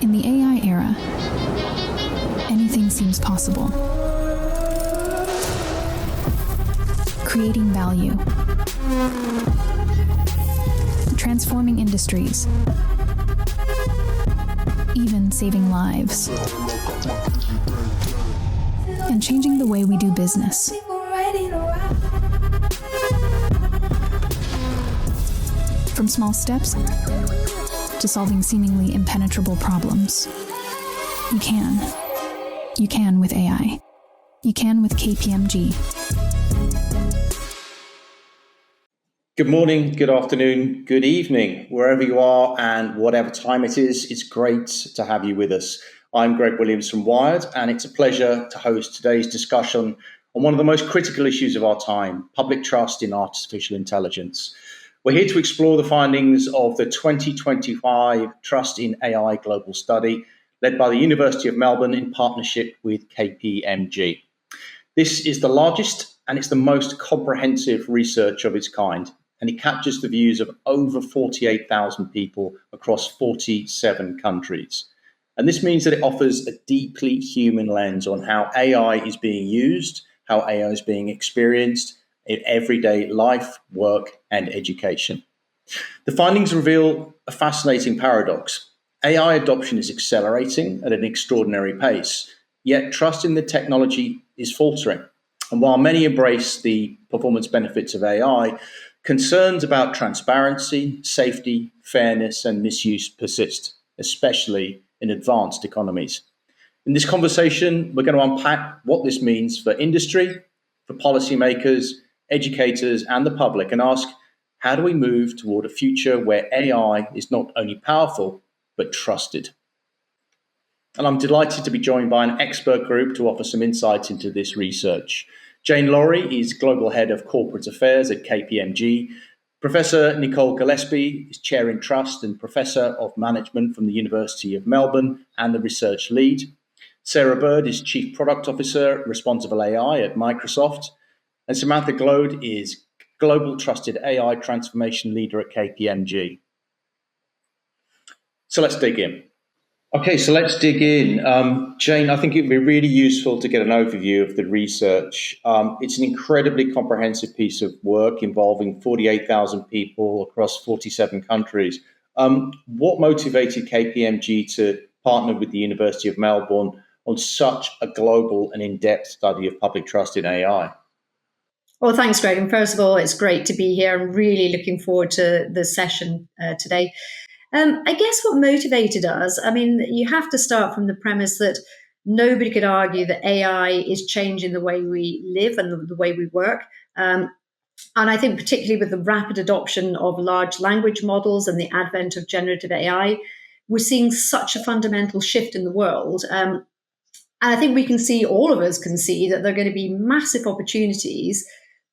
In the AI era, anything seems possible. Creating value, transforming industries, even saving lives, and changing the way we do business. From small steps to solving seemingly impenetrable problems. You can. You can with AI. You can with KPMG. Good morning, good afternoon, good evening, wherever you are and whatever time it is, it's great to have you with us. I'm Greg Williams from Wired, and it's a pleasure to host today's discussion on one of the most critical issues of our time, public trust in artificial intelligence. We're here to explore the findings of the 2025 Trust in AI Global Study, led by the University of Melbourne in partnership with KPMG. This is the largest and it's the most comprehensive research of its kind, and it captures the views of over 48,000 people across 47 countries. And this means that it offers a deeply human lens on how AI is being used, how AI is being experienced in everyday life, work, and education. The findings reveal a fascinating paradox. AI adoption is accelerating at an extraordinary pace, yet trust in the technology is faltering. And while many embrace the performance benefits of AI, concerns about transparency, safety, fairness, and misuse persist, especially in advanced economies. In this conversation, we're going to unpack what this means for industry, for policymakers, educators, and the public, and ask, how do we move toward a future where AI is not only powerful, but trusted? And I'm delighted to be joined by an expert group to offer some insights into this research. Jane Lawrie is Global Head of Corporate Affairs at KPMG. Professor Nicole Gillespie is Chair in Trust and Professor of Management from the University of Melbourne and the Research Lead. Sarah Bird is Chief Product Officer, Responsible AI at Microsoft. And Samantha Gloede is Global Trusted AI Transformation Leader at KPMG. So let's dig in. Jane, I think it would be really useful to get an overview of the research. It's an incredibly comprehensive piece of work involving 48,000 people across 47 countries. What motivated KPMG to partner with the University of Melbourne on such a global and in-depth study of public trust in AI? Well, thanks, Greg. And first of all, it's great to be here. I'm really looking forward to the session today. I guess what motivated us, you have to start from the premise that nobody could argue that AI is changing the way we live and the way we work. And I think particularly with the rapid adoption of large language models and the advent of generative AI, we're seeing such a fundamental shift in the world. And I think all of us can see that there are going to be massive opportunities,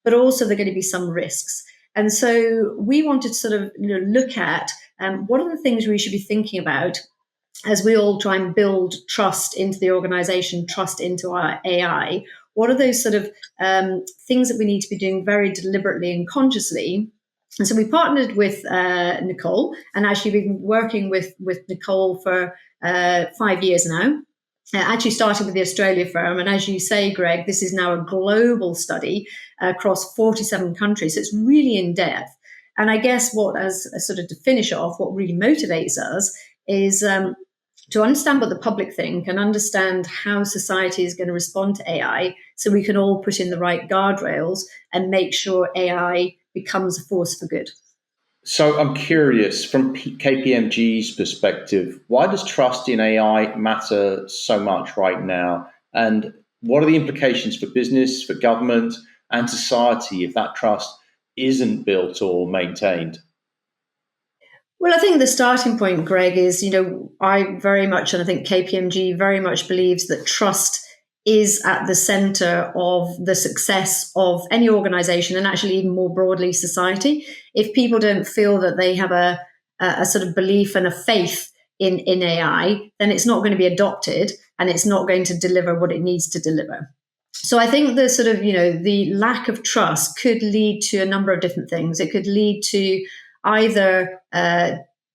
but also there are going to be some risks. And so we wanted to sort of look at what are the things we should be thinking about as we all try and build trust into the organization, trust into our AI. What are those sort of things that we need to be doing very deliberately and consciously? And so we partnered with Nicole, and actually we've been working with Nicole for 5 years now. Actually started with the Australia firm. And as you say, Greg, this is now a global study across 47 countries. So it's really in depth. And I guess to finish off, what really motivates us is to understand what the public think and understand how society is going to respond to AI so we can all put in the right guardrails and make sure AI becomes a force for good. So I'm curious, from KPMG's perspective, why does trust in AI matter so much right now? And what are the implications for business, for government, and society if that trust isn't built or maintained? Well, I think the starting point, Greg, is, I very much, and I think KPMG very much believes that trust is at the center of the success of any organization and actually even more broadly society. If people don't feel that they have a sort of belief and a faith in AI, then it's not going to be adopted and it's not going to deliver what it needs to deliver. So I think the sort of, the lack of trust could lead to a number of different things. It could lead to either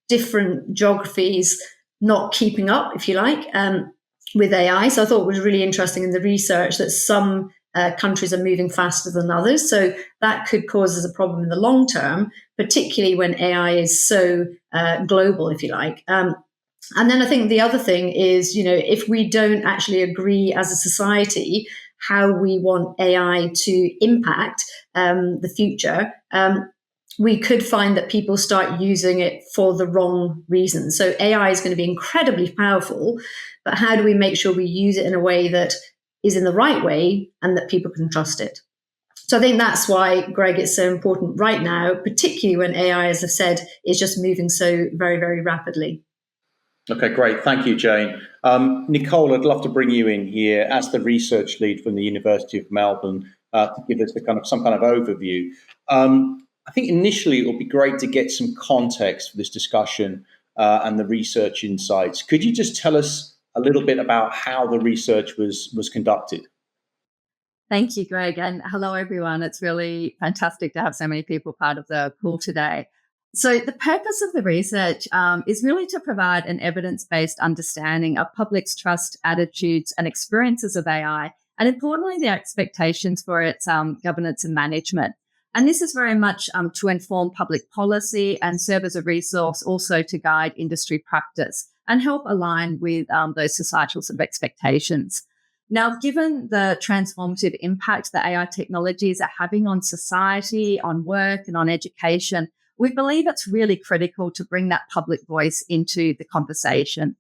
different geographies not keeping up, if you like, with AI. So I thought it was really interesting in the research that some countries are moving faster than others. So that could cause us a problem in the long term, particularly when AI is so global, if you like. And then I think the other thing is, if we don't actually agree as a society how we want AI to impact the future, we could find that people start using it for the wrong reasons. So AI is going to be incredibly powerful, but how do we make sure we use it in a way that is in the right way and that people can trust it? So I think that's why, Greg, it's so important right now, particularly when AI, as I've said, is just moving so very, very rapidly. Okay, great. Thank you, Jane. Nicole, I'd love to bring you in here as the research lead from the University of Melbourne to give us some kind of overview. I think initially it would be great to get some context for this discussion and the research insights. Could you just tell us a little bit about how the research was conducted? Thank you, Greg, and hello, everyone. It's really fantastic to have so many people part of the call today. So the purpose of the research is really to provide an evidence-based understanding of public's trust, attitudes, and experiences of AI, and importantly, the expectations for its governance and management. And this is very much to inform public policy and serve as a resource also to guide industry practice and help align with those societal sort of expectations. Now, given the transformative impact that AI technologies are having on society, on work, and on education, we believe it's really critical to bring that public voice into the conversation.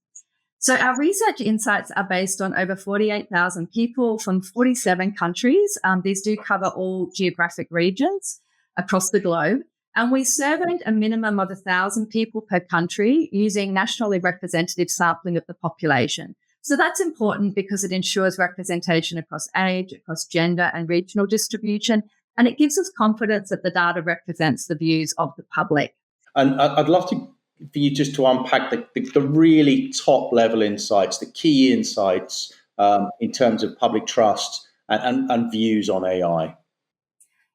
So our research insights are based on over 48,000 people from 47 countries. These do cover all geographic regions across the globe. And we surveyed a minimum of 1,000 people per country using nationally representative sampling of the population. So that's important because it ensures representation across age, across gender and regional distribution, and it gives us confidence that the data represents the views of the public. And I'd love for you just to unpack the really top level insights, the key insights in terms of public trust and views on AI.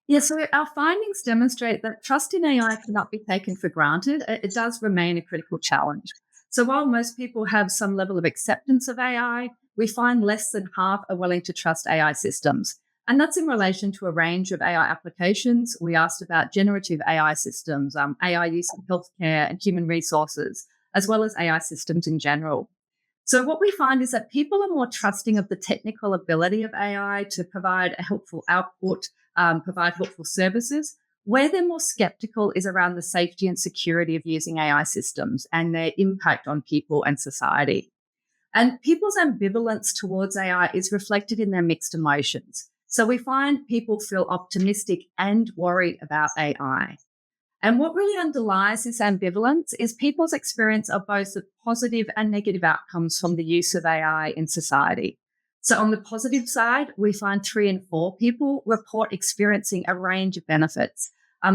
Yeah, so our findings demonstrate that trust in AI cannot be taken for granted. It does remain a critical challenge. So while most people have some level of acceptance of AI, we find less than half are willing to trust AI systems. And that's in relation to a range of AI applications. We asked about generative AI systems, AI use in healthcare and human resources, as well as AI systems in general. So what we find is that people are more trusting of the technical ability of AI to provide a helpful output, provide helpful services. Where they're more skeptical is around the safety and security of using AI systems and their impact on people and society. And people's ambivalence towards AI is reflected in their mixed emotions. So we find people feel optimistic and worried about AI. And what really underlies this ambivalence is people's experience of both the positive and negative outcomes from the use of AI in society. So on the positive side, we find 3 in 4 people report experiencing a range of benefits.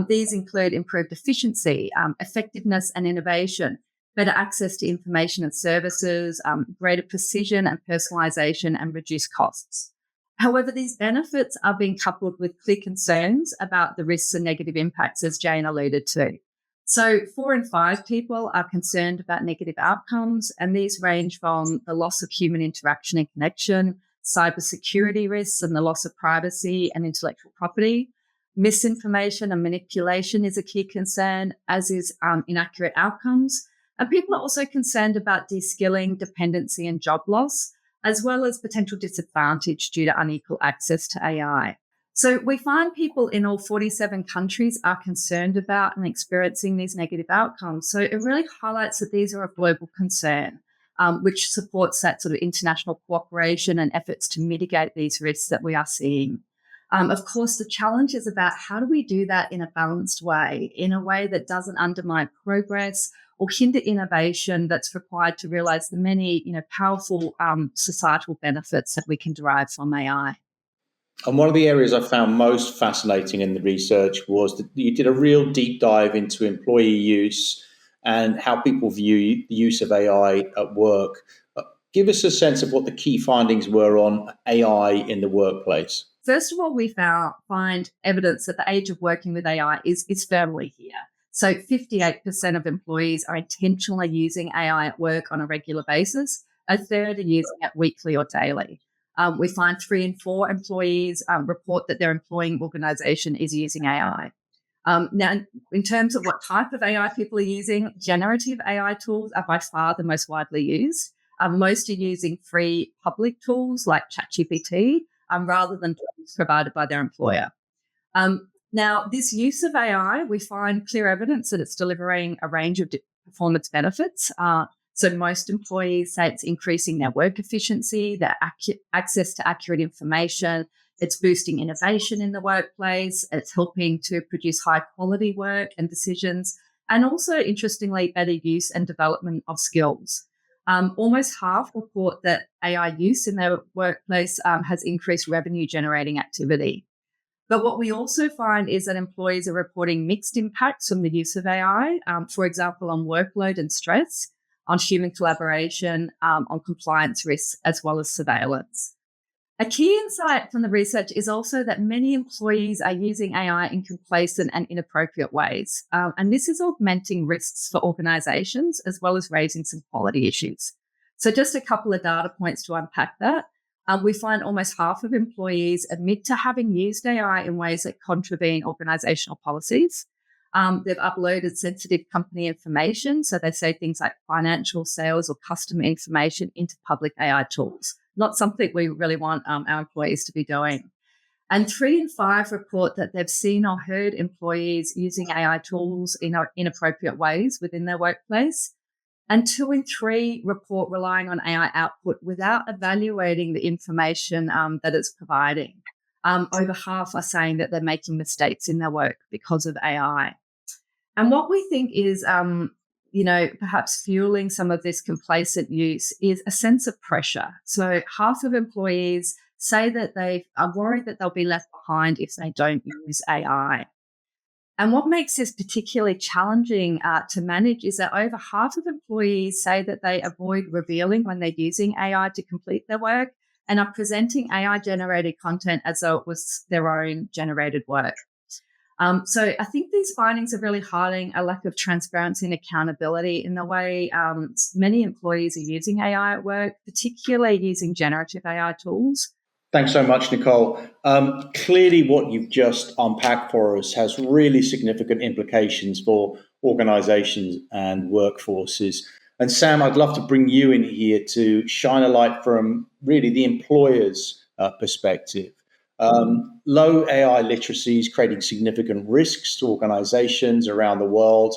These include improved efficiency, effectiveness and innovation, better access to information and services, greater precision and personalisation, and reduced costs. However, these benefits are being coupled with clear concerns about the risks and negative impacts, as Jane alluded to. So 4 in 5 people are concerned about negative outcomes, and these range from the loss of human interaction and connection, cybersecurity risks and the loss of privacy and intellectual property. Misinformation and manipulation is a key concern, as is inaccurate outcomes. And people are also concerned about de-skilling, dependency and job loss, as well as potential disadvantage due to unequal access to AI. So we find people in all 47 countries are concerned about and experiencing these negative outcomes. So it really highlights that these are a global concern, which supports that sort of international cooperation and efforts to mitigate these risks that we are seeing. Of course, the challenge is about how do we do that in a balanced way, in a way that doesn't undermine progress or hinder innovation that's required to realise the many, powerful societal benefits that we can derive from AI. And one of the areas I found most fascinating in the research was that you did a real deep dive into employee use and how people view the use of AI at work. Give us a sense of what the key findings were on AI in the workplace. First of all, we find evidence that the age of working with AI is firmly here. So 58% of employees are intentionally using AI at work on a regular basis. A third are using it weekly or daily. We find 3 in 4 employees report that their employing organisation is using AI. Now, in terms of what type of AI people are using, generative AI tools are by far the most widely used. Most are using free public tools like ChatGPT rather than tools provided by their employer. Now, this use of AI, we find clear evidence that it's delivering a range of performance benefits. So most employees say it's increasing their work efficiency, their access to accurate information. It's boosting innovation in the workplace. It's helping to produce high quality work and decisions, and also, interestingly, better use and development of skills. Almost half report that AI use in their workplace has increased revenue generating activity. But what we also find is that employees are reporting mixed impacts from the use of AI, for example, on workload and stress, on human collaboration, on compliance risks, as well as surveillance. A key insight from the research is also that many employees are using AI in complacent and inappropriate ways. And this is augmenting risks for organisations as well as raising some quality issues. So just a couple of data points to unpack that. We find almost half of employees admit to having used AI in ways that contravene organisational policies. They've uploaded sensitive company information. So they say things like financial, sales, or customer information into public AI tools. Not something we really want our employees to be doing. And 3 in 5 report that they've seen or heard employees using AI tools in inappropriate ways within their workplace. And 2 in 3 report relying on AI output without evaluating the information that it's providing. Over half are saying that they're making mistakes in their work because of AI. And what we think is, perhaps fueling some of this complacent use is a sense of pressure. So half of employees say that they are worried that they'll be left behind if they don't use AI. And what makes this particularly challenging to manage is that over half of employees say that they avoid revealing when they're using AI to complete their work and are presenting AI-generated content as though it was their own generated work. So I think these findings are really highlighting a lack of transparency and accountability in the way many employees are using AI at work, particularly using generative AI tools. Thanks so much, Nicole. Clearly, what you've just unpacked for us has really significant implications for organizations and workforces. And Sam, I'd love to bring you in here to shine a light from really the employer's perspective. Low AI literacy is creating significant risks to organizations around the world.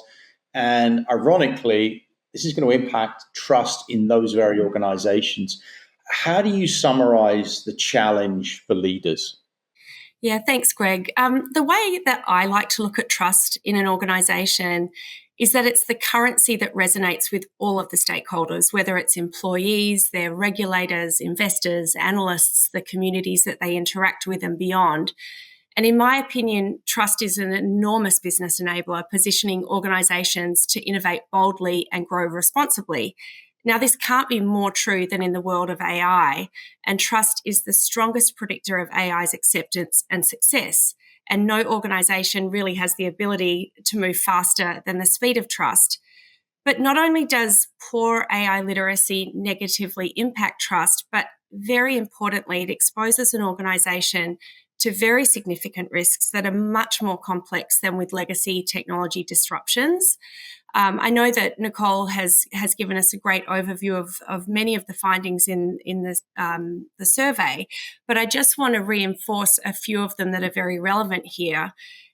And ironically, this is going to impact trust in those very organizations. How do you summarize the challenge for leaders? Yeah, thanks, Greg. The way that I like to look at trust in an organisation is that it's the currency that resonates with all of the stakeholders, whether it's employees, their regulators, investors, analysts, the communities that they interact with and beyond. And in my opinion, trust is an enormous business enabler, positioning organisations to innovate boldly and grow responsibly. Now, this can't be more true than in the world of AI, and trust is the strongest predictor of AI's acceptance and success. And no organisation really has the ability to move faster than the speed of trust. But not only does poor AI literacy negatively impact trust, but very importantly, it exposes an organisation to very significant risks that are much more complex than with legacy technology disruptions. I know that Nicole has given us a great overview of many of the findings in the survey, but I just want to reinforce a few of them that are very relevant here.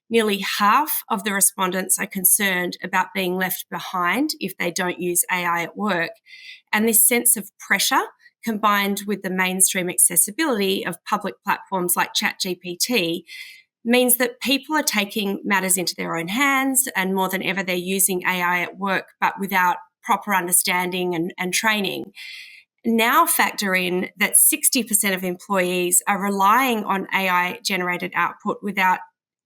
Nearly half of the respondents are concerned about being left behind if they don't use AI at work, and this sense of pressure, combined with the mainstream accessibility of public platforms like ChatGPT, means that people are taking matters into their own hands, and more than ever, they're using AI at work, but without proper understanding and training. Now factor in that 60% of employees are relying on AI-generated output without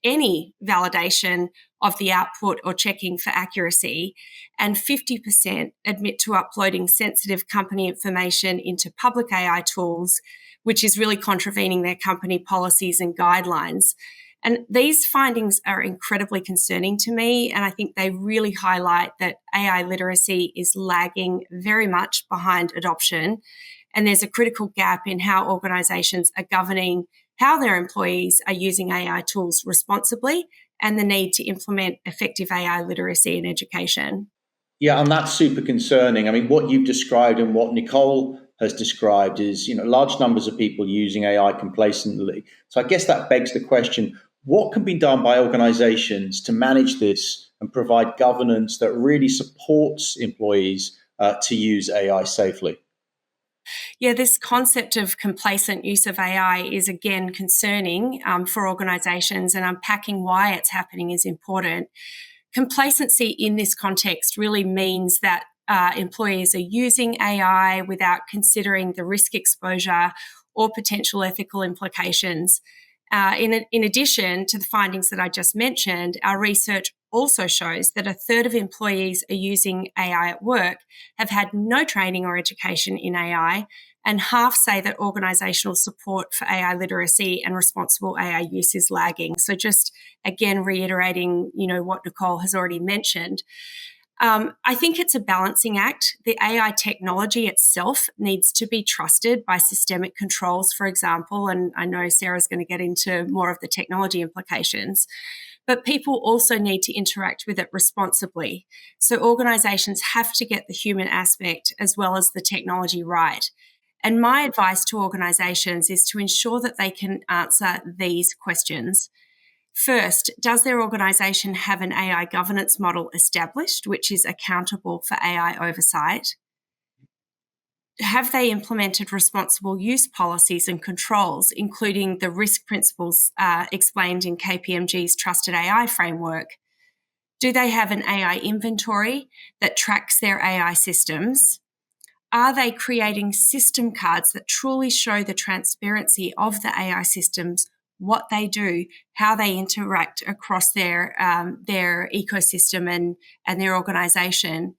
any validation of the output or checking for accuracy, and 50% admit to uploading sensitive company information into public AI tools, which is really contravening their company policies and guidelines. And these findings are incredibly concerning to me, and I think they really highlight that AI literacy is lagging very much behind adoption, and there's a critical gap in how organisations are governing how their employees are using AI tools responsibly and the need to implement effective AI literacy in education. Yeah, and that's super concerning. I mean, what you've described and what Nicole has described is, large numbers of people using AI complacently. So I guess that begs the question, what can be done by organizations to manage this and provide governance that really supports employees to use AI safely? Yeah, this concept of complacent use of AI is again concerning for organisations, and unpacking why it's happening is important. Complacency in this context really means that employees are using AI without considering the risk exposure or potential ethical implications. In addition to the findings that I just mentioned, our research also shows that a third of employees are using AI at work have had no training or education in AI, and half say that organisational support for AI literacy and responsible AI use is lagging. So just again reiterating, what Nicole has already mentioned. I think it's a balancing act. The AI technology itself needs to be trusted by systemic controls, for example, and I know Sarah's going to get into more of the technology implications. But people also need to interact with it responsibly. So organisations have to get the human aspect as well as the technology right. And my advice to organisations is to ensure that they can answer these questions. First, does their organisation have an AI governance model established, which is accountable for AI oversight? Have they implemented responsible use policies and controls, including the risk principles explained in KPMG's Trusted AI framework? Do they have an AI inventory that tracks their AI systems? Are they creating system cards that truly show the transparency of the AI systems, what they do, how they interact across their ecosystem and their organisation?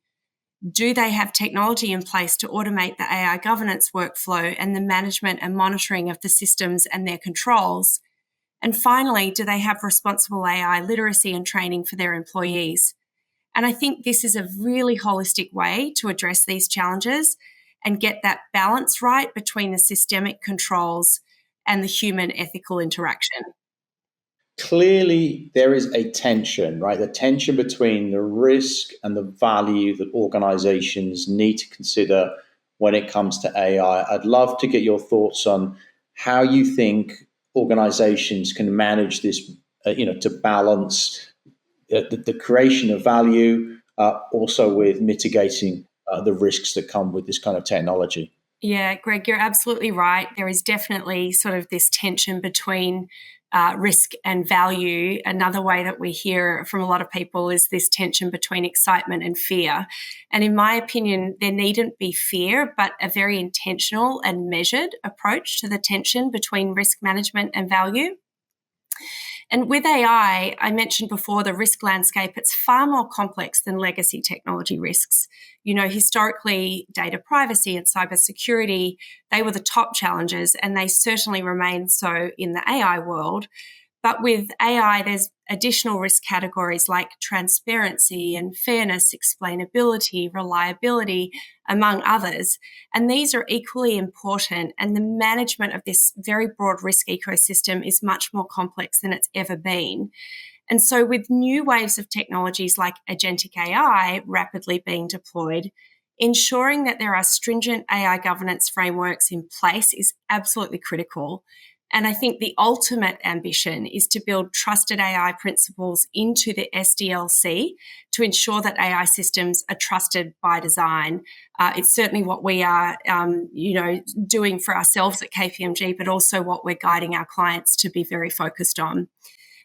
Do they have technology in place to automate the AI governance workflow and the management and monitoring of the systems and their controls? And finally, do they have responsible AI literacy and training for their employees? And I think this is a really holistic way to address these challenges and get that balance right between the systemic controls and the human ethical interaction. Clearly, there is a tension, right? The tension between the risk and the value that organizations need to consider when it comes to AI. I'd love to get your thoughts on how you think organizations can manage this, to balance the creation of value, also with mitigating the risks that come with this kind of technology. Yeah, Greg, you're absolutely right. There is definitely sort of this tension between risk and value. Another way that we hear from a lot of people is this tension between excitement and fear. And in my opinion, there needn't be fear, but a very intentional and measured approach to the tension between risk management and value. And with AI, I mentioned before the risk landscape, it's far more complex than legacy technology risks. Historically, data privacy and cybersecurity, they were the top challenges, and they certainly remain so in the AI world. But with AI, there's additional risk categories like transparency and fairness, explainability, reliability, among others. And these are equally important. And the management of this very broad risk ecosystem is much more complex than it's ever been. And so with new waves of technologies like agentic AI rapidly being deployed, ensuring that there are stringent AI governance frameworks in place is absolutely critical. And I think the ultimate ambition is to build trusted AI principles into the SDLC to ensure that AI systems are trusted by design. It's certainly what we are, doing for ourselves at KPMG, but also what we're guiding our clients to be very focused on.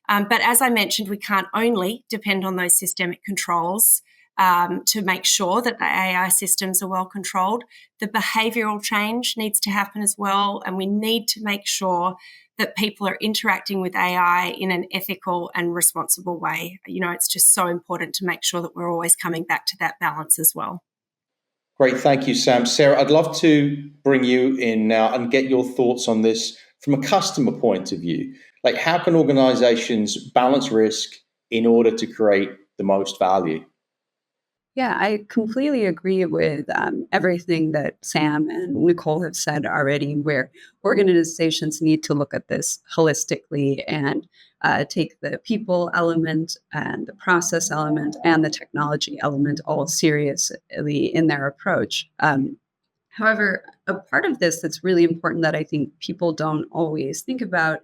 But as I mentioned, we can't only depend on those systemic controls to make sure that the AI systems are well controlled. The behavioural change needs to happen as well, and we need to make sure that people are interacting with AI in an ethical and responsible way. It's just so important to make sure that we're always coming back to that balance as well. Great, thank you, Sam. Sarah, I'd love to bring you in now and get your thoughts on this from a customer point of view. Like, how can organizations balance risk in order to create the most value? Yeah, I completely agree with everything that Sam and Nicole have said already, where organizations need to look at this holistically and take the people element and the process element and the technology element all seriously in their approach. However, a part of this that's really important that I think people don't always think about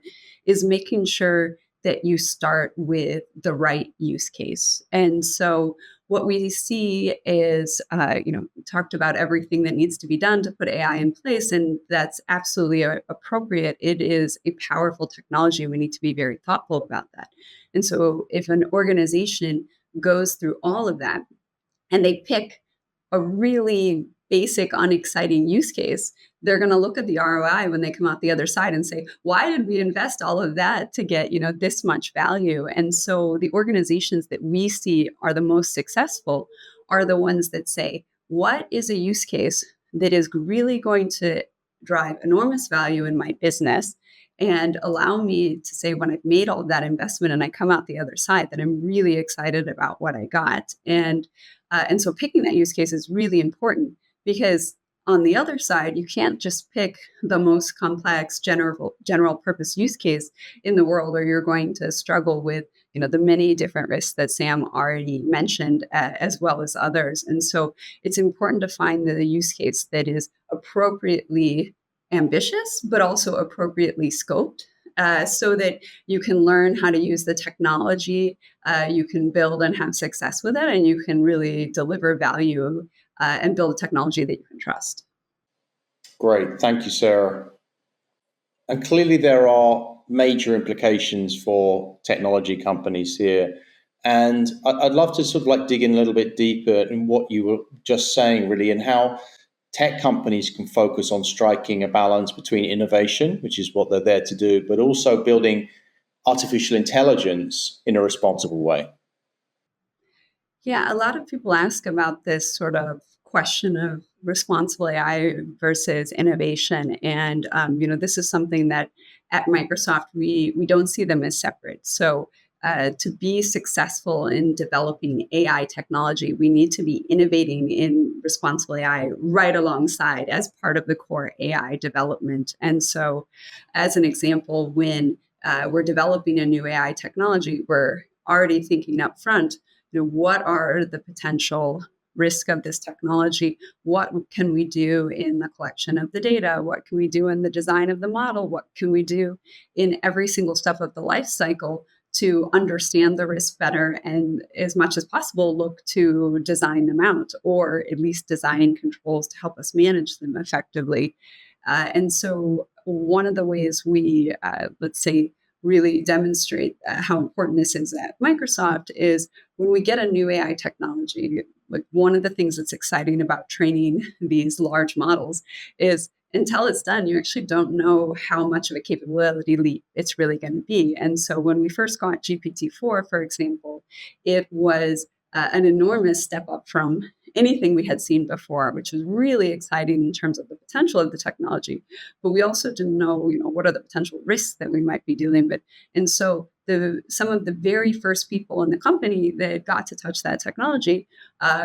is making sure that you start with the right use case. And so, what we see is, we talked about everything that needs to be done to put AI in place, and that's absolutely appropriate. It is a powerful technology. We need to be very thoughtful about that. And so, if an organization goes through all of that and they pick a really basic, unexciting use case, they're going to look at the ROI when they come out the other side and say, why did we invest all of that to get, this much value? And so the organizations that we see are the most successful are the ones that say, what is a use case that is really going to drive enormous value in my business and allow me to say, when I've made all of that investment and I come out the other side, that I'm really excited about what I got. And so picking that use case is really important, because on the other side, you can't just pick the most complex general purpose use case in the world, or you're going to struggle with the many different risks that Sam already mentioned, as well as others. And so it's important to find the use case that is appropriately ambitious, but also appropriately scoped, so that you can learn how to use the technology, you can build and have success with it, and you can really deliver value and build a technology that you can trust. Great. Thank you, Sarah. And clearly there are major implications for technology companies here. And I'd love to sort of like dig in a little bit deeper in what you were just saying, really, and how tech companies can focus on striking a balance between innovation, which is what they're there to do, but also building artificial intelligence in a responsible way. Yeah, a lot of people ask about this sort of question of responsible AI versus innovation, and this is something that at Microsoft we don't see them as separate. So. To be successful in developing AI technology, we need to be innovating in responsible AI right alongside as part of the core AI development. And so, as an example, when we're developing a new AI technology, we're already thinking up front, what are the potential risk of this technology? What can we do in the collection of the data? What can we do in the design of the model? What can we do in every single step of the life cycle to understand the risk better, and as much as possible look to design them out, or at least design controls to help us manage them effectively. And so one of the ways we, let's say, really demonstrate how important this is at Microsoft is when we get a new AI technology. Like, one of the things that's exciting about training these large models is until it's done, you actually don't know how much of a capability leap it's really going to be. And so when we first got GPT-4, for example, it was an enormous step up from anything we had seen before, which was really exciting in terms of the potential of the technology. But we also didn't know, what are the potential risks that we might be dealing with. And so some of the very first people in the company that got to touch that technology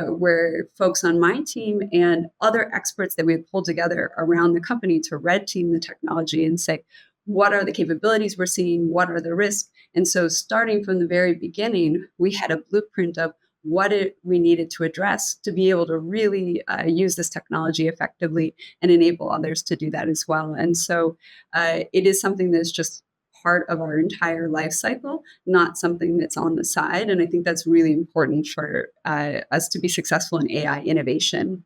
were folks on my team and other experts that we had pulled together around the company to red team the technology and say, what are the capabilities we're seeing? What are the risks? And so starting from the very beginning, we had a blueprint of what we needed to address to be able to really use this technology effectively and enable others to do that as well. And so it is something that's just part of our entire life cycle, not something that's on the side. And I think that's really important for us to be successful in AI innovation.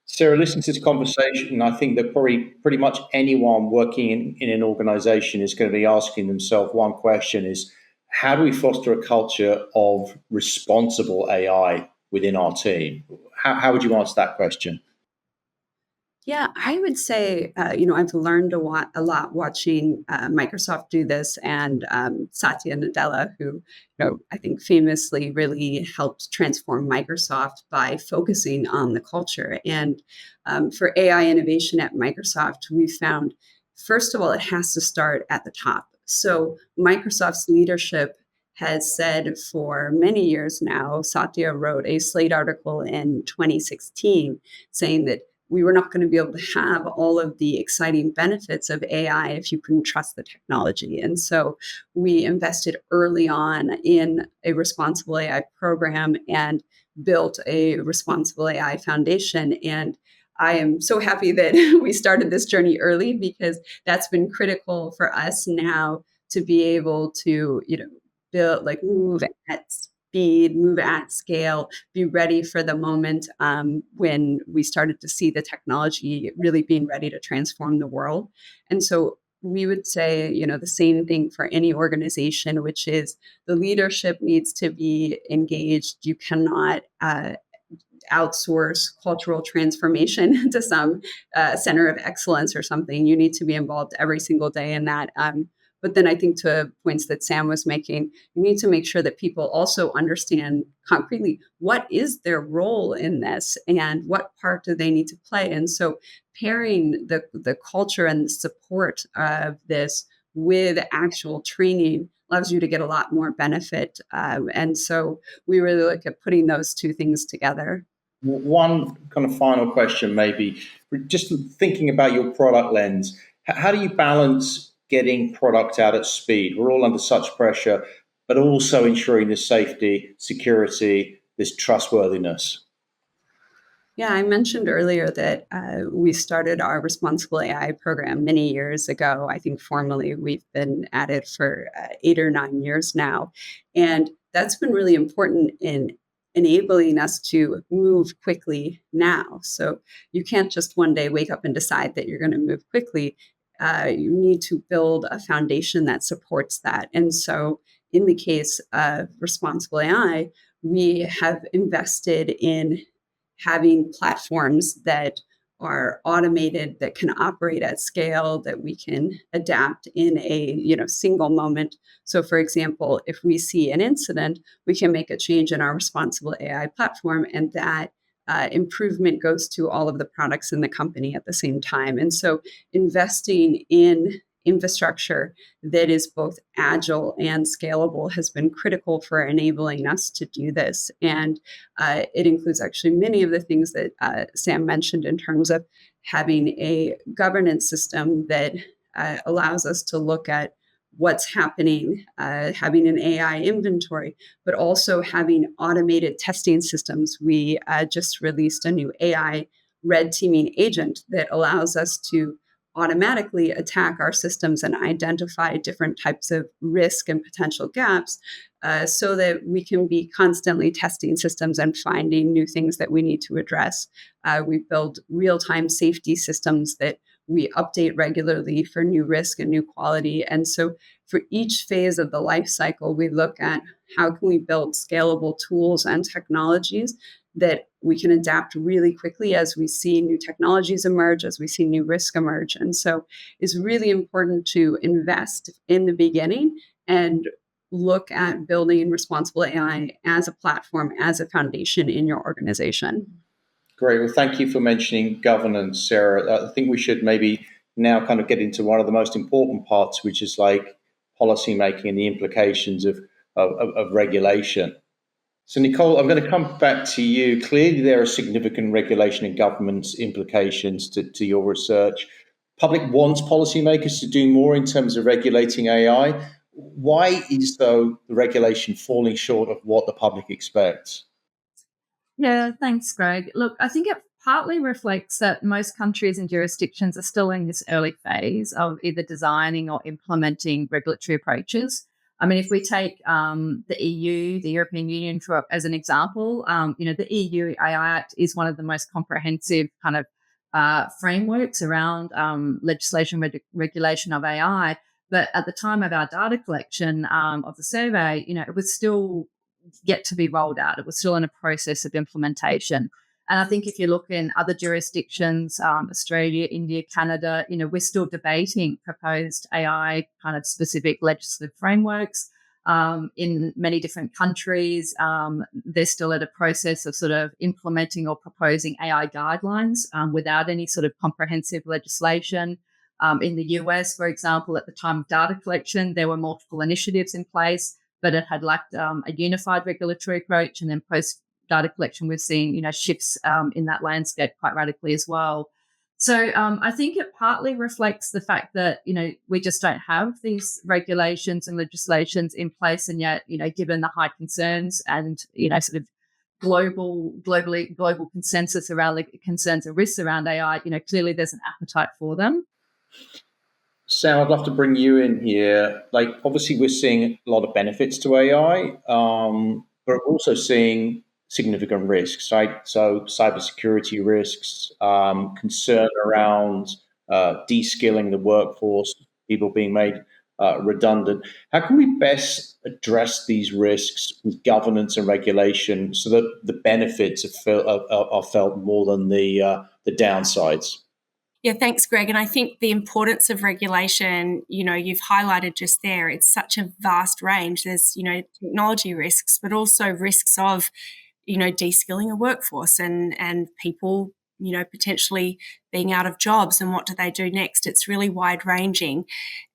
Sarah, listening to this conversation, I think that probably pretty much anyone working in an organization is going to be asking themselves one question is, how do we foster a culture of responsible AI within our team? How would you answer that question? Yeah, I would say, I've learned a lot watching Microsoft do this, and Satya Nadella, who, I think famously really helped transform Microsoft by focusing on the culture. And for AI innovation at Microsoft, we found, first of all, it has to start at the top. So Microsoft's leadership has said for many years now. Satya wrote a Slate article in 2016 saying that we were not going to be able to have all of the exciting benefits of AI if you couldn't trust the technology. And so we invested early on in a responsible AI program and built a responsible AI foundation. And I am so happy that we started this journey early, because that's been critical for us now to be able to, build, like, move at speed, move at scale, be ready for the moment when we started to see the technology really being ready to transform the world. And so we would say, the same thing for any organization, which is the leadership needs to be engaged. You cannot outsource cultural transformation to some center of excellence or something. You need to be involved every single day in that. But then I think, to points that Sam was making, you need to make sure that people also understand concretely what is their role in this and what part do they need to play. And so pairing the culture and the support of this with actual training allows you to get a lot more benefit. And so we really look at putting those two things together. One kind of final question, maybe, just thinking about your product lens, how do you balance getting product out at speed? We're all under such pressure, but also ensuring this safety, security, this trustworthiness. Yeah, I mentioned earlier that we started our responsible AI program many years ago. I think formally we've been at it for 8 or 9 years now. And that's been really important in enabling us to move quickly now. So you can't just one day wake up and decide that you're going to move quickly. You need to build a foundation that supports that. And so in the case of responsible AI, we have invested in having platforms that are automated, that can operate at scale, that we can adapt in a single moment. So for example, if we see an incident, we can make a change in our responsible AI platform, and that improvement goes to all of the products in the company at the same time. And so investing in infrastructure that is both agile and scalable has been critical for enabling us to do this. And it includes actually many of the things that Sam mentioned in terms of having a governance system that allows us to look at what's happening, having an AI inventory, but also having automated testing systems. We just released a new AI red teaming agent that allows us to automatically attack our systems and identify different types of risk and potential gaps, so that we can be constantly testing systems and finding new things that we need to address. We build real-time safety systems that we update regularly for new risk and new quality. And so for each phase of the life cycle, we look at how can we build scalable tools and technologies that we can adapt really quickly as we see new technologies emerge, as we see new risk emerge. And so it's really important to invest in the beginning and look at building responsible AI as a platform, as a foundation in your organization. Great. Well, thank you for mentioning governance, Sarah. I think we should maybe now kind of get into one of the most important parts, which is like policy making and the implications of regulation. So, Nicole, I'm going to come back to you. Clearly, there are significant regulation and governance implications to your research. Public wants policymakers to do more in terms of regulating AI. Why is, though, the regulation falling short of what the public expects? Yeah, thanks, Greg. Look, I think it partly reflects that most countries and jurisdictions are still in this early phase of either designing or implementing regulatory approaches. I mean, if we take the EU, the European Union, as an example, the EU AI Act is one of the most comprehensive kind of frameworks around legislation regulation of AI. But at the time of our data collection of the survey, it was still yet to be rolled out. It was still in a process of implementation. And I think if you look in other jurisdictions, Australia, India, Canada, we're still debating proposed AI kind of specific legislative frameworks. In many different countries, they're still at a process of sort of implementing or proposing AI guidelines without any sort of comprehensive legislation. In the US, for example, at the time of data collection, there were multiple initiatives in place, but it had lacked a unified regulatory approach. And then post data collection, we've seen, shifts in that landscape quite radically as well. So I think it partly reflects the fact that, we just don't have these regulations and legislations in place. And yet, given the high concerns and, sort of global consensus around the concerns and risks around AI, clearly there's an appetite for them. Sam, I'd love to bring you in here. Like, obviously, we're seeing a lot of benefits to AI, but we're also seeing significant risks, right? So, cybersecurity risks, concern around de-skilling the workforce, people being made redundant. How can we best address these risks with governance and regulation so that the benefits are felt more than the downsides? Yeah, thanks, Greg. And I think the importance of regulation, you've highlighted just there, it's such a vast range. There's, technology risks, but also risks of, de-skilling a workforce and people, potentially being out of jobs, and what do they do next? It's really wide ranging.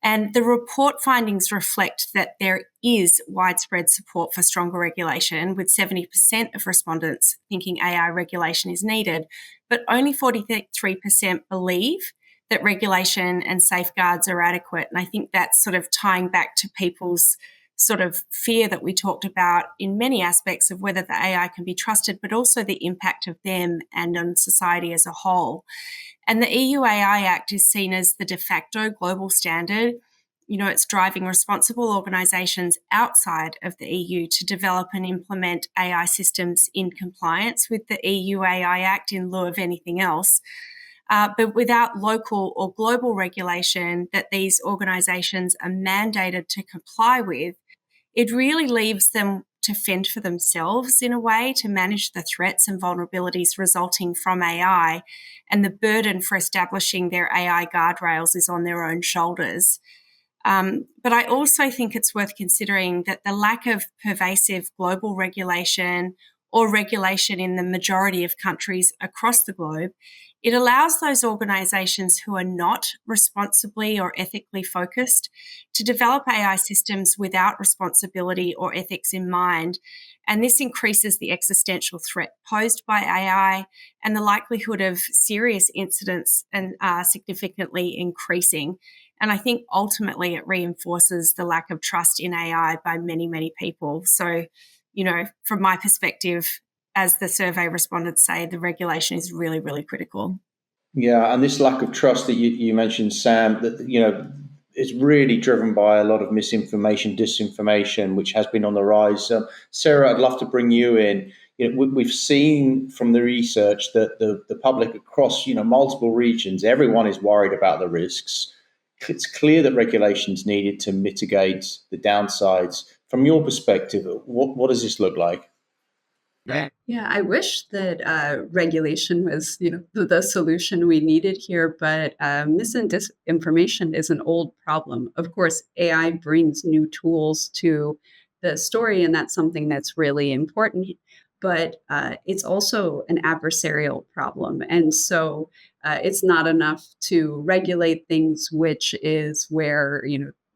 And the report findings reflect that there is widespread support for stronger regulation, with 70% of respondents thinking AI regulation is needed, but only 43% believe that regulation and safeguards are adequate. And I think that's sort of tying back to people's sort of fear that we talked about in many aspects of whether the AI can be trusted, but also the impact of them and on society as a whole. And the EU AI Act is seen as the de facto global standard. It's driving responsible organisations outside of the EU to develop and implement AI systems in compliance with the EU AI Act in lieu of anything else. But without local or global regulation that these organisations are mandated to comply with, it really leaves them to fend for themselves in a way, to manage the threats and vulnerabilities resulting from AI. And the burden for establishing their AI guardrails is on their own shoulders. But I also think it's worth considering that the lack of pervasive global regulation or regulation in the majority of countries across the globe, it allows those organisations who are not responsibly or ethically focused to develop AI systems without responsibility or ethics in mind. And this increases the existential threat posed by AI, and the likelihood of serious incidents and significantly increasing. And I think ultimately it reinforces the lack of trust in AI by many, many people. So, from my perspective, as the survey respondents say, the regulation is really, really critical. Yeah, and this lack of trust that you mentioned, Sam, that is really driven by a lot of misinformation, disinformation, which has been on the rise. Sarah, I'd love to bring you in. We've seen from the research that the public across multiple regions, everyone is worried about the risks. It's clear that regulation's needed to mitigate the downsides. From your perspective, what does this look like? Yeah, I wish that regulation was, the solution we needed here. But mis and disinformation is an old problem. Of course, AI brings new tools to the story, and that's something that's really important. But it's also an adversarial problem, and so it's not enough to regulate things, which is where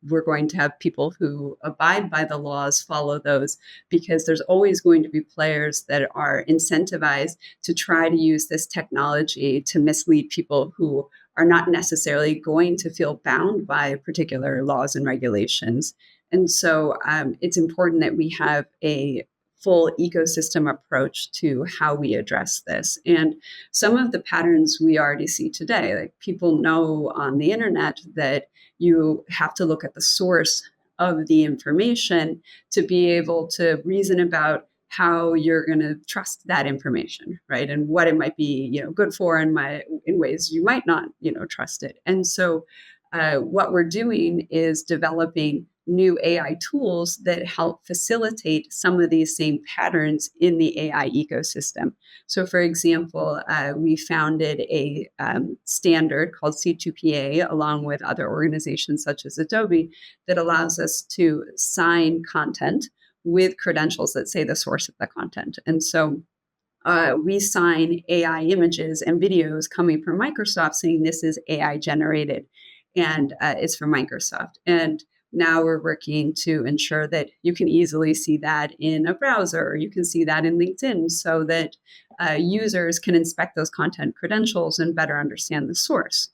we're going to have people who abide by the laws follow those, because there's always going to be players that are incentivized to try to use this technology to mislead people who are not necessarily going to feel bound by particular laws and regulations. And so it's important that we have a full ecosystem approach to how we address this. And some of the patterns we already see today, like people know on the internet that you have to look at the source of the information to be able to reason about how you're going to trust that information, right? And what it might be, good for in ways you might not, trust it. And so what we're doing is developing new AI tools that help facilitate some of these same patterns in the AI ecosystem. So, for example, we founded a standard called C2PA, along with other organizations such as Adobe, that allows us to sign content with credentials that say the source of the content. And so we sign AI images and videos coming from Microsoft saying this is AI generated. and it's from Microsoft. And now we're working to ensure that you can easily see that in a browser, or you can see that in LinkedIn, so that users can inspect those content credentials and better understand the source.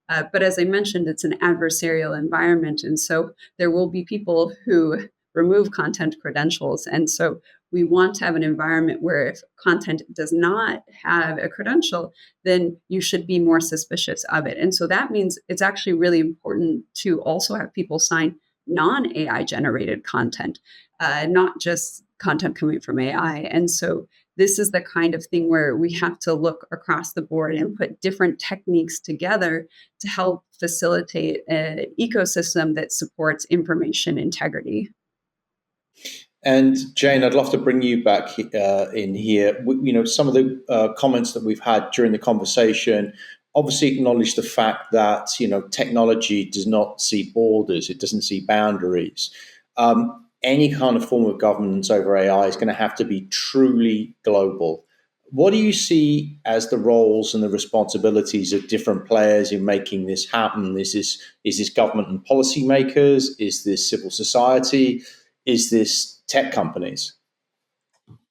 But as I mentioned, it's an adversarial environment. And so there will be people who remove content credentials. And so we want to have an environment where if content does not have a credential, then you should be more suspicious of it. And so that means it's actually really important to also have people sign non-AI generated content, not just content coming from AI. And so this is the kind of thing where we have to look across the board and put different techniques together to help facilitate an ecosystem that supports information integrity. And Jane, I'd love to bring you back in here. Some of the comments that we've had during the conversation obviously acknowledge the fact that technology does not see borders; it doesn't see boundaries. Any kind of form of governance over AI is going to have to be truly global. What do you see as the roles and the responsibilities of different players in making this happen? Is this government and policymakers? Is this civil society? Is this tech companies?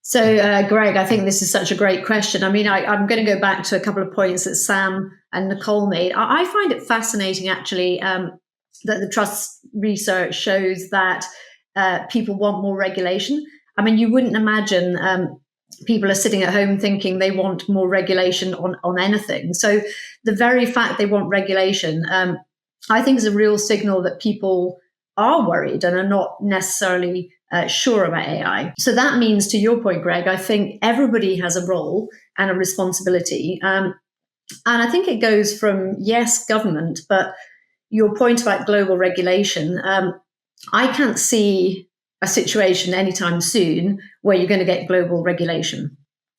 So, Greg, I think this is such a great question. I mean, I'm going to go back to a couple of points that Sam and Nicole made. I find it fascinating, actually, that the trust research shows that people want more regulation. I mean, you wouldn't imagine people are sitting at home thinking they want more regulation on anything. So the very fact they want regulation, I think is a real signal that people are worried and are not necessarily sure about AI. So that means, to your point, Greg, I think everybody has a role and a responsibility. And I think it goes from, yes, government, but your point about global regulation, I can't see a situation anytime soon where you're going to get global regulation.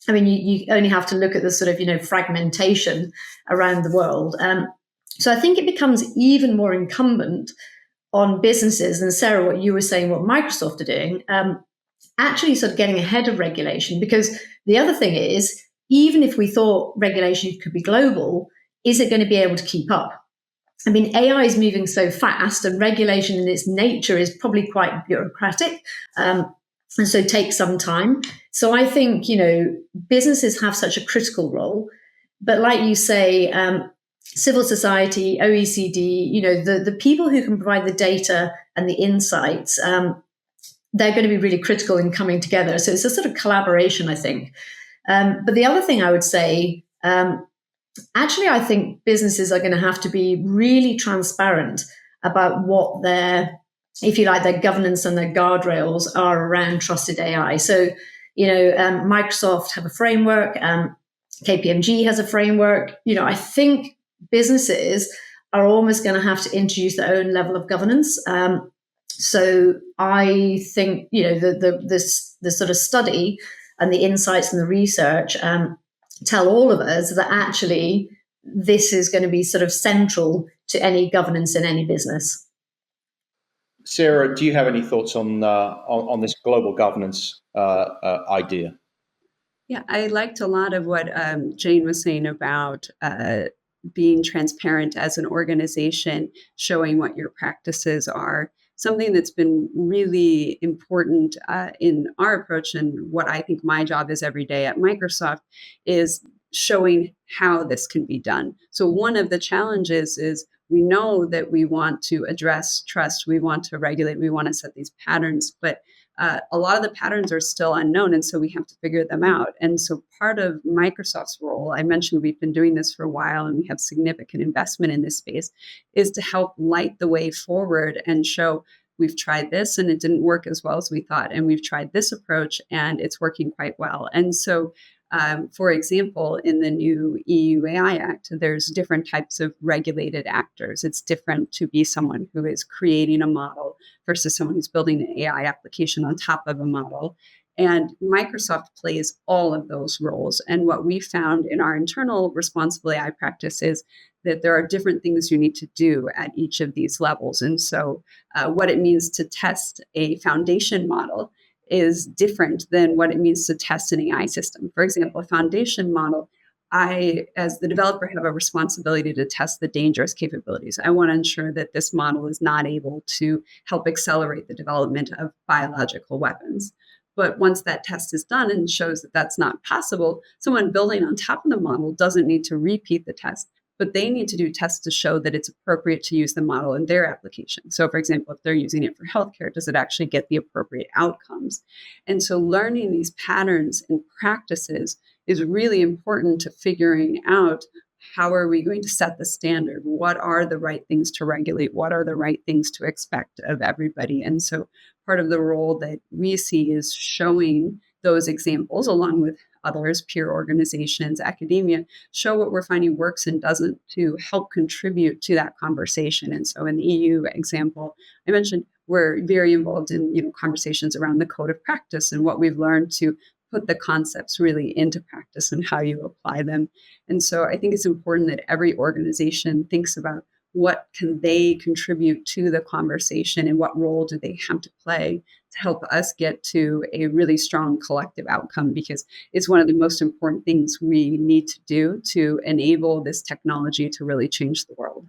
I mean, you only have to look at the sort of, fragmentation around the world. So I think it becomes even more incumbent on businesses, and Sarah, what you were saying, what Microsoft are doing, actually sort of getting ahead of regulation. Because the other thing is, even if we thought regulation could be global, is it going to be able to keep up? I mean, AI is moving so fast, and regulation in its nature is probably quite bureaucratic, and so takes some time. So I think, businesses have such a critical role. But like you say, civil society, OECD, the people who can provide the data and the insights, they're going to be really critical in coming together. So it's a sort of collaboration, I think. But the other thing I would say, actually, I think businesses are going to have to be really transparent about what their, if you like, their governance and their guardrails are around trusted AI. So, Microsoft have a framework, KPMG has a framework. I think businesses are almost going to have to introduce their own level of governance. So I think, the sort of study and the insights and the research tell all of us that actually this is going to be sort of central to any governance in any business. Sarah, do you have any thoughts on this global governance idea? Yeah, I liked a lot of what Jane was saying about being transparent as an organization, showing what your practices are. Something that's been really important in our approach, and what I think my job is every day at Microsoft, is showing how this can be done. So one of the challenges is we know that we want to address trust, we want to regulate, we want to set these patterns, but a lot of the patterns are still unknown, and so we have to figure them out. And so part of Microsoft's role, I mentioned we've been doing this for a while and we have significant investment in this space, is to help light the way forward and show we've tried this and it didn't work as well as we thought, and we've tried this approach and it's working quite well. And so for example, in the new EU AI Act, there's different types of regulated actors. It's different to be someone who is creating a model versus someone who's building an AI application on top of a model. And Microsoft plays all of those roles. And what we found in our internal responsible AI practice is that there are different things you need to do at each of these levels. And so what it means to test a foundation model is different than what it means to test an AI system. For example, a foundation model I, as the developer, have a responsibility to test the dangerous capabilities. I want to ensure that this model is not able to help accelerate the development of biological weapons. But once that test is done and shows that that's not possible, someone building on top of the model doesn't need to repeat the test, but they need to do tests to show that it's appropriate to use the model in their application. So, for example, if they're using it for healthcare, does it actually get the appropriate outcomes? And so learning these patterns and practices is really important to figuring out how are we going to set the standard? What are the right things to regulate? What are the right things to expect of everybody? And so part of the role that we see is showing those examples along with others, peer organizations, academia, show what we're finding works and doesn't to help contribute to that conversation. And so in the EU example, I mentioned we're very involved in conversations around the code of practice and what we've learned to put the concepts really into practice and how you apply them. And so I think it's important that every organization thinks about what can they contribute to the conversation and what role do they have to play to help us get to a really strong collective outcome, because it's one of the most important things we need to do to enable this technology to really change the world.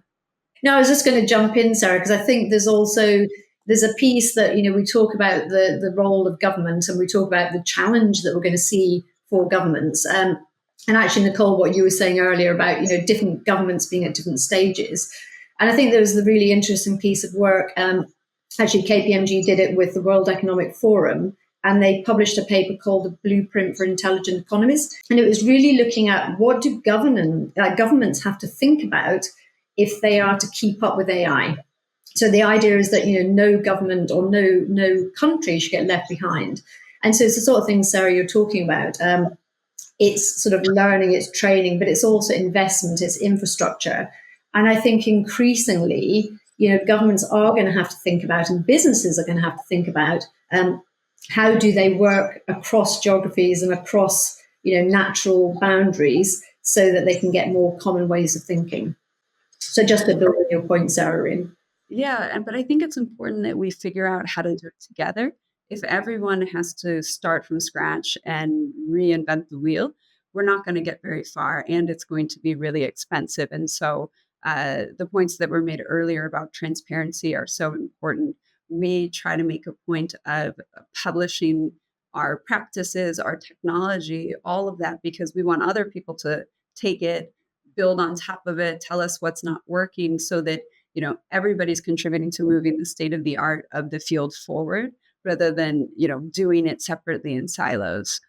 No, I was just going to jump in, Sarah, because I think there's a piece that, we talk about the role of government, and we talk about the challenge that we're going to see for governments. And actually, Nicole, what you were saying earlier about, different governments being at different stages. And I think there was the really interesting piece of work. Actually, KPMG did it with the World Economic Forum, and they published a paper called The Blueprint for Intelligent Economies. And it was really looking at what do governments have to think about if they are to keep up with AI. So the idea is that no government or no country should get left behind. And so it's the sort of thing, Sarah, you're talking about. It's sort of learning, it's training, but it's also investment, it's infrastructure. And I think increasingly, governments are going to have to think about, and businesses are going to have to think about, how do they work across geographies and across natural boundaries so that they can get more common ways of thinking. So just to build on your point, Sarah. Yeah, but I think it's important that we figure out how to do it together. If everyone has to start from scratch and reinvent the wheel, we're not going to get very far, and it's going to be really expensive. And so the points that were made earlier about transparency are so important. We try to make a point of publishing our practices, our technology, all of that, because we want other people to take it, build on top of it, tell us what's not working, so that everybody's contributing to moving the state of the art of the field forward, rather than doing it separately in silos.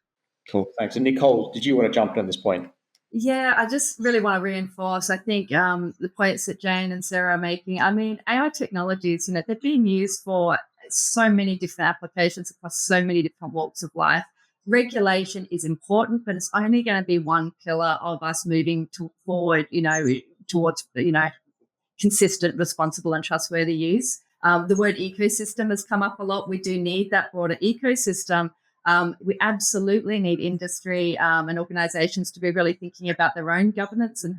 Cool, thanks. And Nicole, did you want to jump in on this point? Yeah, I just really want to reinforce, I think, the points that Jane and Sarah are making. I mean, AI technologies, they're being used for so many different applications across so many different walks of life. Regulation is important, but it's only going to be one pillar of us moving forward, towards, consistent, responsible, and trustworthy use. The word ecosystem has come up a lot. We do need that broader ecosystem. We absolutely need industry and organizations to be really thinking about their own governance and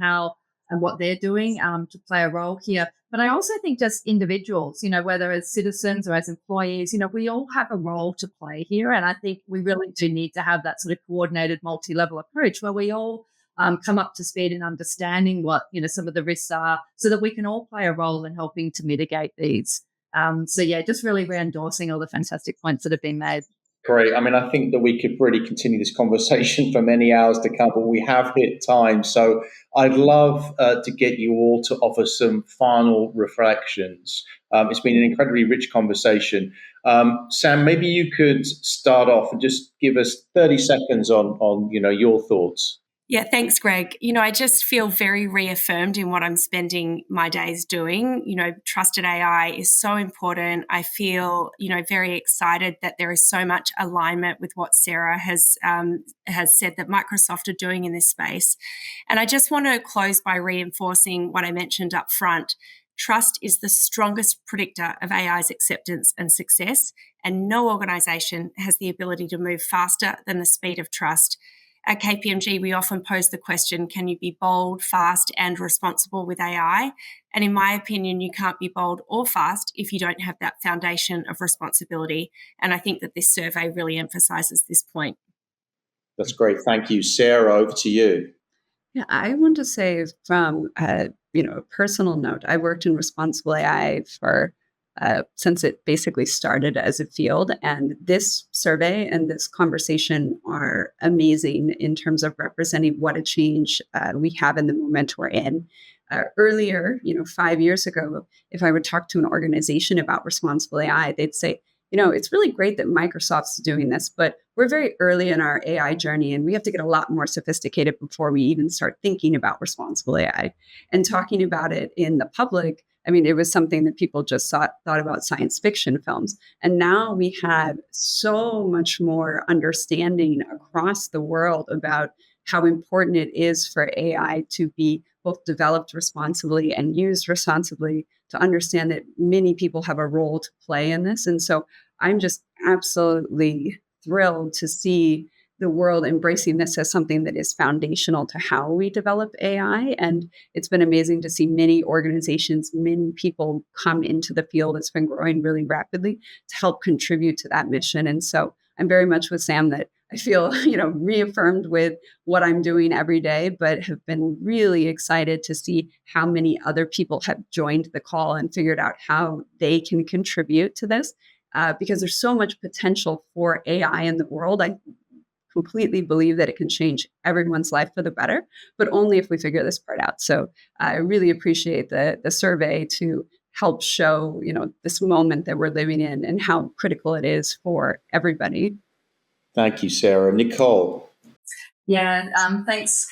what they're doing to play a role here. But I also think just individuals, whether as citizens or as employees, we all have a role to play here. And I think we really do need to have that sort of coordinated multi-level approach where we all come up to speed in understanding what, some of the risks are, so that we can all play a role in helping to mitigate these. Just really re-endorsing all the fantastic points that have been made. Great. I mean, I think that we could really continue this conversation for many hours to come, but we have hit time. So I'd love to get you all to offer some final reflections. It's been an incredibly rich conversation. Sam, maybe you could start off and just give us 30 seconds on your thoughts. Yeah, thanks, Greg. I just feel very reaffirmed in what I'm spending my days doing. Trusted AI is so important. I feel, very excited that there is so much alignment with what Sarah has said that Microsoft are doing in this space. And I just want to close by reinforcing what I mentioned up front. Trust is the strongest predictor of AI's acceptance and success, and no organization has the ability to move faster than the speed of trust. At KPMG, we often pose the question, can you be bold, fast, and responsible with AI? And in my opinion, you can't be bold or fast if you don't have that foundation of responsibility. And I think that this survey really emphasizes this point. That's great. Thank you. Sarah, over to you. Yeah, I want to say from a personal note, I worked in responsible AI for since it basically started as a field, and this survey and this conversation are amazing in terms of representing what a change we have in the moment we're in. Earlier, 5 years ago, if I would talk to an organization about responsible AI, they'd say, it's really great that Microsoft's doing this, but we're very early in our AI journey and we have to get a lot more sophisticated before we even start thinking about responsible AI. And talking about it in the public, I mean, it was something that people just thought about science fiction films. And now we have so much more understanding across the world about how important it is for AI to be both developed responsibly and used responsibly, to understand that many people have a role to play in this. And so I'm just absolutely thrilled to see the world embracing this as something that is foundational to how we develop AI. And it's been amazing to see many organizations, many people come into the field. It's been growing really rapidly to help contribute to that mission. And so I'm very much with Sam that I feel, reaffirmed with what I'm doing every day, but have been really excited to see how many other people have joined the call and figured out how they can contribute to this. Because there's so much potential for AI in the world. I completely believe that it can change everyone's life for the better, but only if we figure this part out. So I really appreciate the survey to help show, this moment that we're living in and how critical it is for everybody. Thank you, Sarah. Nicole. Yeah, thanks.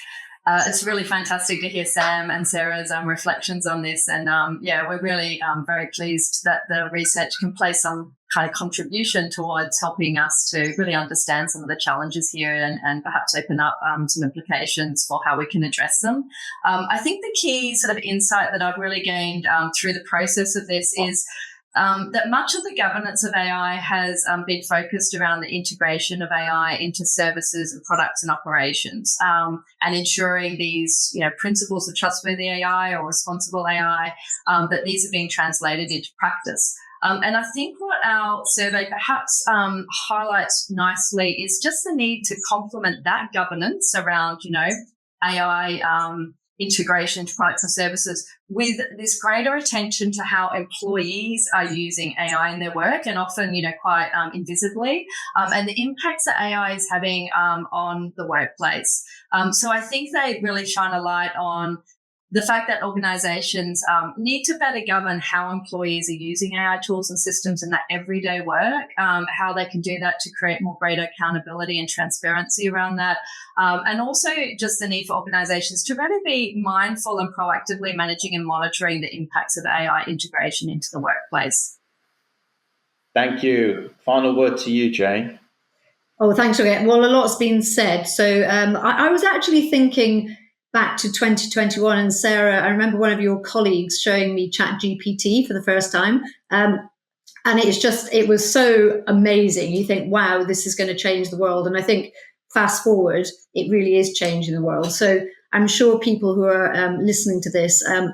It's really fantastic to hear Sam and Sarah's reflections on this. And we're really very pleased that the research can play some kind of contribution towards helping us to really understand some of the challenges here and perhaps open up some implications for how we can address them. I think the key sort of insight that I've really gained through the process of this is that much of the governance of AI has been focused around the integration of AI into services and products and operations, and ensuring these principles of trustworthy AI or responsible AI, that these are being translated into practice. And I think what our survey perhaps highlights nicely is just the need to complement that governance around, AI integration to products and services with this greater attention to how employees are using AI in their work, and often, quite invisibly, and the impacts that AI is having on the workplace. So I think they really shine a light on the fact that organizations need to better govern how employees are using AI tools and systems in that everyday work, how they can do that to create more greater accountability and transparency around that, and also just the need for organizations to really be mindful and proactively managing and monitoring the impacts of AI integration into the workplace. Thank you. Final word to you, Jane. Oh, thanks, Gloede. Well, a lot's been said. So I was actually thinking back to 2021, and Sarah, I remember one of your colleagues showing me ChatGPT for the first time. And it was so amazing. You think, wow, this is going to change the world. And I think fast forward, it really is changing the world. So I'm sure people who are listening to this, there are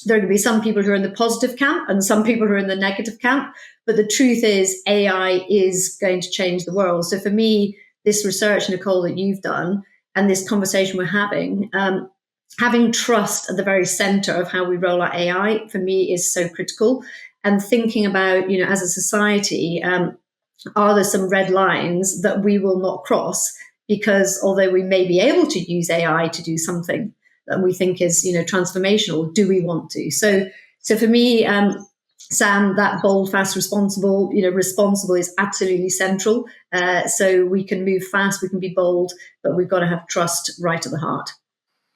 going to be some people who are in the positive camp and some people who are in the negative camp. But the truth is AI is going to change the world. So for me, this research, Nicole, that you've done, and this conversation we're having trust at the very center of how we roll out AI, for me, is so critical. And thinking about, as a society, are there some red lines that we will not cross? Because although we may be able to use AI to do something that we think is, transformational, do we want to? So for me, Sam, that bold, fast, responsible, responsible is absolutely central. So we can move fast, we can be bold, but we've got to have trust right at the heart.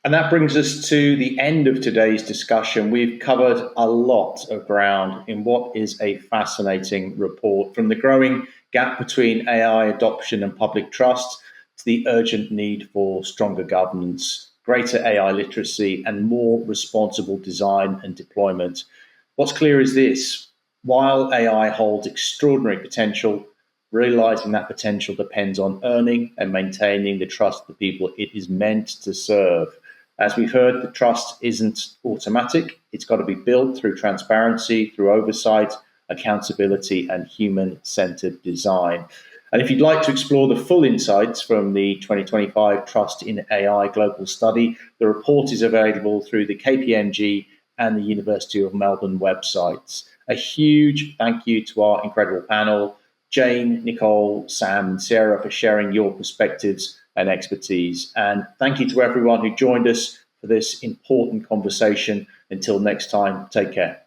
And that brings us to the end of today's discussion. We've covered a lot of ground in what is a fascinating report, from the growing gap between AI adoption and public trust to the urgent need for stronger governance, greater AI literacy, and more responsible design and deployment. What's clear is this: while AI holds extraordinary potential, realizing that potential depends on earning and maintaining the trust of the people it is meant to serve. As we've heard, the trust isn't automatic. It's got to be built through transparency, through oversight, accountability, and human-centered design. And if you'd like to explore the full insights from the 2025 Trust in AI Global Study, the report is available through the KPMG and the University of Melbourne websites. A huge thank you to our incredible panel, Jane, Nicole, Sam, and Sarah, for sharing your perspectives and expertise. And thank you to everyone who joined us for this important conversation. Until next time, take care.